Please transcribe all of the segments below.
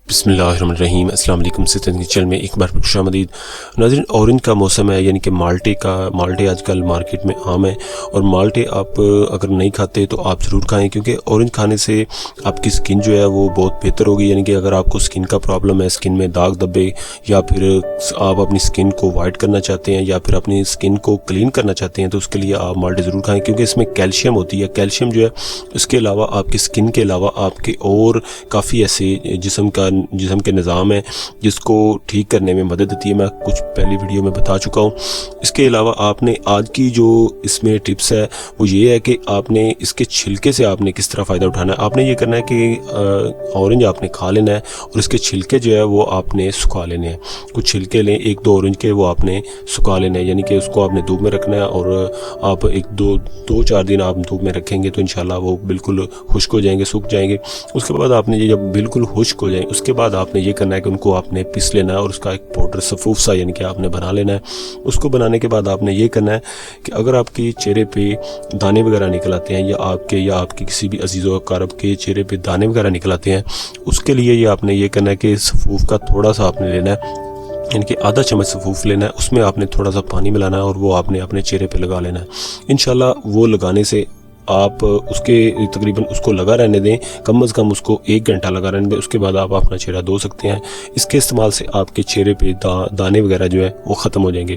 बिस्मिल्लाहिर्रहमानिर्रहीम। अस्सलाम वालेकुम। सिस्टम चैनल में एक बार फिर खुशामदीद। नाज़रीन, ऑरेंज का मौसम है, यानी कि माल्टे आजकल मार्केट में आम है। और माल्टे आप अगर नहीं खाते तो आप ज़रूर खाएं, क्योंकि ऑरेंज खाने से आपकी स्किन जो है वो बहुत बेहतर होगी। यानी कि अगर आपको स्किन का प्रॉब्लम है, स्किन में दाग धब्बे, या फिर आप अपनी स्किन को वाइट करना चाहते हैं, या फिर अपनी स्किन को क्लीन करना चाहते हैं, तो उसके लिए आप माल्टे ज़रूर खाएँ, क्योंकि इसमें कैल्शियम होती है। कैल्शियम जो है उसके अलावा आपकी स्किन के अलावा आपके और काफ़ी ऐसे जिस्म के निज़ाम है जिसको ठीक करने में मदद देती है। मैं कुछ पहली वीडियो में बता चुका हूँ। इसके अलावा आपने आज की जो इसमें टिप्स है वो ये है कि आपने इसके छिलके से आपने किस तरह फ़ायदा उठाना है। आपने ये करना है कि ऑरेंज आपने खा लेना है और इसके छिलके जो है वो आपने सुखा लेने हैं। कुछ छिलके लें, एक दो ऑरेंज के, वो आपने सुखा लेने हैं, यानी कि उसको आपने धूप में रखना है। और आप दो चार दिन आप धूप में रखेंगे तो इंशाल्लाह वो बिल्कुल खुश्क हो जाएंगे, सूख जाएंगे। उसके बाद आपने ये जब बिल्कुल खुश्क हो जाए उसके बाद आपने ये करना है कि उनको आपने पीस लेना है और उसका एक पाउडर सफूफ सा यानी कि आपने बना लेना है। उसको बनाने के बाद आपने ये करना है कि अगर आपके चेहरे पे दाने वगैरह निकल आते हैं, या आपके किसी भी अजीज़ व अक़ारब के चेहरे पे दाने वगैरह निकल आते हैं, उसके लिए ये आपने ये करना है कि सफूफ का थोड़ा सा आपने लेना है, यानी कि आधा चम्मच सफूफ लेना है। उसमें आपने थोड़ा सा पानी मिलाना है और वो आपने अपने चेहरे पे लगा लेना है। इंशाल्लाह वो लगाने से आप उसके तकरीबन उसको लगा रहने दें, कम अज़ कम उसको 1 घंटा लगा रहने दें। उसके बाद आप अपना चेहरा धो सकते हैं। इसके इस्तेमाल से आपके चेहरे पे दाने वगैरह जो है वो ख़त्म हो जाएंगे।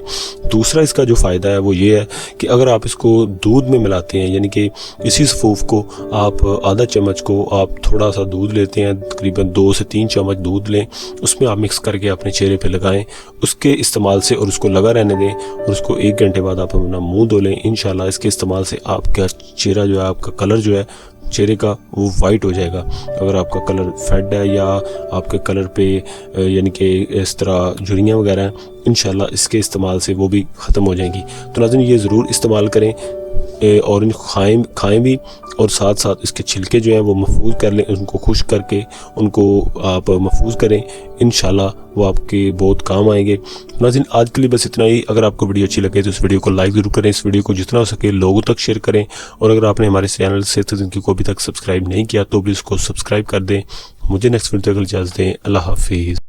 दूसरा इसका जो फ़ायदा है वो ये है कि अगर आप इसको दूध में मिलाते हैं, यानी कि इसी सफूफ को आप आधा चम्मच को आप थोड़ा सा दूध लेते हैं, तकरीबन 2 से 3 चम्मच दूध लें, उसमें आप मिक्स करके अपने चेहरे पर लगाएँ उसके इस्तेमाल से, और उसको लगा रहने दें। और उसको 1 घंटे बाद आप अपना मुँह धो लें। इंशाल्लाह इसके इस्तेमाल से आपका चेहरा जो है, आपका कलर जो है चेहरे का वो वाइट हो जाएगा। अगर आपका कलर फेड है या आपके कलर पे यानी कि इस तरह झुर्रियाँ वगैरह हैं, इंशाल्लाह इसके इस्तेमाल से वो भी ख़त्म हो जाएंगी। तो नाज़रीन, ये ज़रूर इस्तेमाल करें। ऑरेंज खाएँ भी, और साथ साथ इसके छिलके जो हैं वो महफूज कर लें, उनको खुश्क करके उनको आप महफूज करें। इंशाल्लाह वो आपके बहुत काम आएंगे। नाज़रीन, आज के लिए बस इतना ही। अगर आपको वीडियो अच्छी लगे तो इस वीडियो को लाइक ज़रूर करें, इस वीडियो को जितना हो सके लोगों तक शेयर करें। और अगर आपने हमारे चैनल से को अभी तक सब्सक्राइब नहीं किया तो भी इसको सब्सक्राइब कर दें। मुझे नेक्स्ट वीडियो तक इजाज़त दें। अल्लाह हाफिज़।